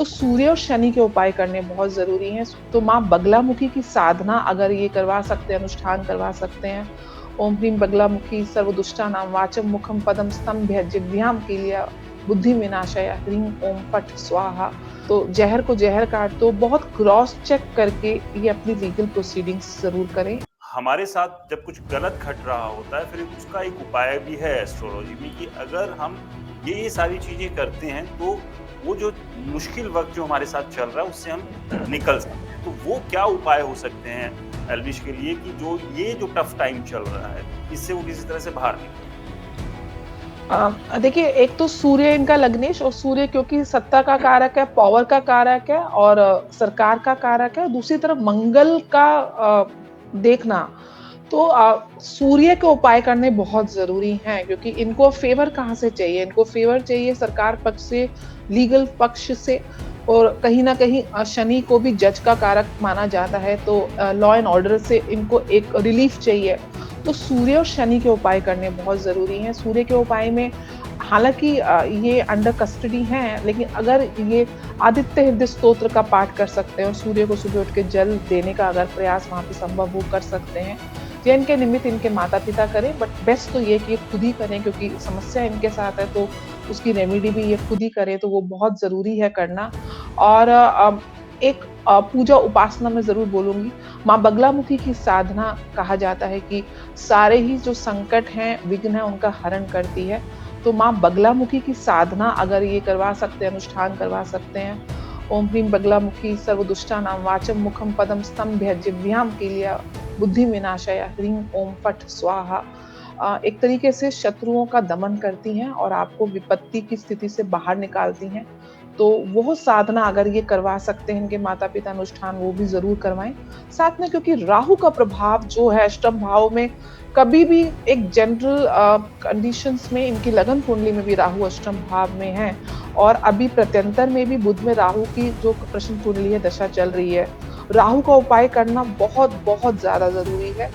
तो सूर्य और शनि के उपाय करने बहुत ज़रूरी हैं। तो माँ बगलामुखी की साधना अगर ये करवा सकते हैं, अनुष्ठान करवा सकते हैं। ओम ह्रीं बगलामुखी सर्वदुष्टानां वाचं मुखं पदं स्तंभय जिह्वां कीलया बुद्धि विनाशाय ह्रीं ओम फट् स्वाहा। तो ज़हर को ज़हर काट दो, बहुत क्रॉस चेक करके ये अपनी लीगल प्रोसीडिंग्स ज़रूर करें। हमारे साथ जब कुछ गलत घट रहा होता है, फिर उसका एक उपाय भी है एस्ट्रोलॉजी में कि अगर हम ये सारी चीज़ें करते हैं, तो वो जो मुश्किल वक़्त जो हमारे साथ चल रहा है, उससे हम निकल सकते हैं। तो वो क्या उपाय हो सकते हैं एल्विश के लिए कि जो टफ़ टाइम चल रहा है, इससे वो किसी तरह से बाहर निकलें? देखिए एक तो सूर्य इनका लग्नेश और सूर्य क्योंकि सत्ता का कारक है, पावर का कारक है और सरकार का कारक है। दूसरी तरफ मंगल का देखना तो सूर्य के उपाय करने बहुत ज़रूरी हैं क्योंकि इनको फ़ेवर कहाँ से चाहिए? इनको फ़ेवर चाहिए सरकार पक्ष से, लीगल पक्ष से और कहीं न कहीं शनि को भी जज का कारक माना जाता है, तो लॉ एंड ऑर्डर से इनको एक रिलीफ़ चाहिए। तो सूर्य और शनि के उपाय करने बहुत ज़रूरी हैं। सूर्य के उपाय में हालाँकि ये अंडर कस्टडी हैं, लेकिन अगर ये आदित्य हृदय स्तोत्र का पाठ कर सकते हैं और सूर्य को सुबह उठ के जल देने का अगर प्रयास वहाँ पे संभव हो कर सकते हैं। जैन के निमित्त इनके माता-पिता करें, बट बेस्ट तो ये कि ये खुद ही करें क्योंकि समस्या इनके साथ है, तो उसकी रेमेडी भी ये खुद ही करें, तो वो बहुत ज़रूरी है करना। और एक पूजा उपासना मैं ज़रूर बोलूँगी। माँ बगलामुखी की साधना कहा जाता है कि सारे ही जो संकट हैं, विघ्न हैं, उनका हरण करती है। तो माँ बगलामुखी की साधना अगर ये करवा सकते हैं, अनुष्ठान करवा सकते हैं। ओम ह्रीं बगलामुखी सर्वदुष्टानां वाचं मुखं पदं स्तंभय जिह्वां कीलया बुद्धि विनाशाय ह्रीं ओम फट् स्वाहा। एक तरीके से शत्रुओं का दमन करती हैं और आपको विपत्ति की स्थिति से बाहर निकालती हैं। तो वो साधना अगर ये करवा सकते हैं इनके माता-पिता अनुष्ठान वो भी ज़रूर करवाएँ। साथ में क्योंकि राहु का प्रभाव जो है अष्टम भाव में कभी भी एक जनरल कंडीशंस में इनकी लगन कुंडली में भी राहु अष्टम भाव में है और अभी प्रत्यंतर में भी बुध में राहु की जो प्रश्न कुंडली है दशा चल रही है। राहु का उपाय करना बहुत ज़्यादा ज़रूरी है।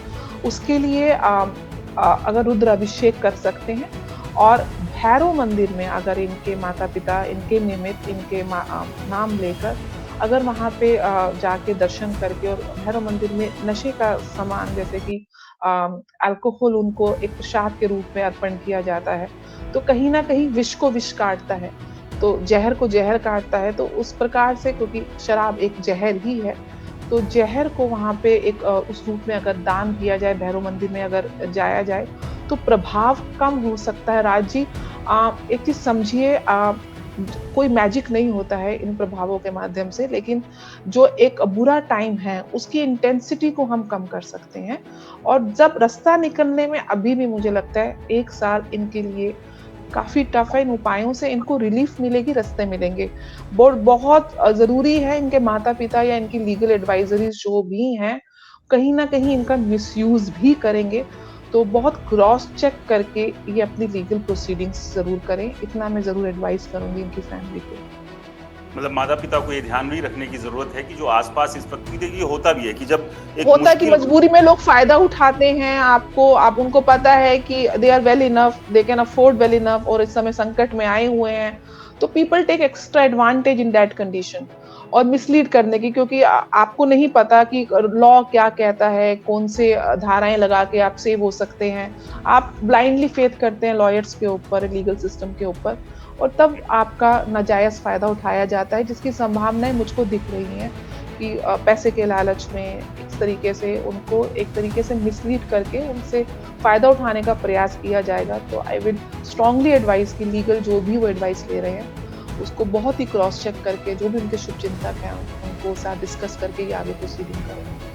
उसके लिए अगर रुद्र अभिषेक कर सकते हैं और भैरव मंदिर में अगर इनके माता-पिता इनके निमित्त इनके नाम लेकर अगर वहाँ पे जाके दर्शन करके और भैरव मंदिर में नशे का सामान जैसे कि अल्कोहल उनको एक प्रसाद के रूप में अर्पण किया जाता है। तो कहीं न कहीं विष को विष काटता है, तो ज़हर को ज़हर काटता है, तो उस प्रकार से क्योंकि शराब एक ज़हर ही है, तो ज़हर को वहाँ पे एक उस रूप में अगर दान किया जाए, भैरव मंदिर में अगर जाया जाए, तो प्रभाव कम हो सकता है। राज जी एक चीज़ समझिए कोई मैजिक नहीं होता है इन प्रभावों के माध्यम से, लेकिन जो एक बुरा टाइम है, उसकी इंटेंसिटी को हम कम कर सकते हैं और जब रास्ता निकलने में अभी भी मुझे लगता है 1 साल इनके लिए काफ़ी टफ़ है, इन उपायों से इनको रिलीफ़ मिलेगी, रास्ते मिलेंगे। बहुत ज़रूरी है इनके माता-पिता या इनकी लीगल एडवाइज़रीज़ जो भी हैं, कहीं न कहीं इनका मिसयूज़ भी करेंगे, तो बहुत क्रॉस चेक करके ये अपनी लीगल प्रोसीडिंग्स ज़रूर करें, इतना मैं ज़रूर एडवाइस करूँगी इनकी फैमिली को। मतलब माता-पिता को ये ध्यान भी रखने की ज़रूरत है कि जो आस-पास इस वक़्त देखिए होता भी है कि जब एक होता है कि मुश्किल मजबूरी में लोग फ़ायदा उठाते हैं, आप उनको पता है कि they are well enough, they can afford well enough और इस समय संकट में आए हुए हैं, तो people take extra advantage in that condition और मिसलीड करने की क्योंकि आपको नहीं पता कि लॉ क्या कहता है, कौन से धाराएँ लगा के आप सेव हो सकते हैं। आप ब्लाइंडली फेथ करते हैं लॉयर्स के ऊपर, लीगल सिस्टम के ऊपर और तब आपका नाजायज़ फ़ायदा उठाया जाता है, जिसकी संभावनाएँ मुझको दिख रही हैं। कि पैसे के लालच में इस तरीके से उनको एक तरीके से मिसलीड करके उनसे फ़ायदा उठाने का प्रयास किया जाएगा। तो आई विल स्ट्रांगली एडवाइस कि लीगल जो भी वो एडवाइस ले रहे हैं, उसको बहुत ही क्रॉस चेक करके जो भी उनके शुभचिंतक हैं, उनको साथ डिस्कस करके ही आगे प्रोसीडिंग करें।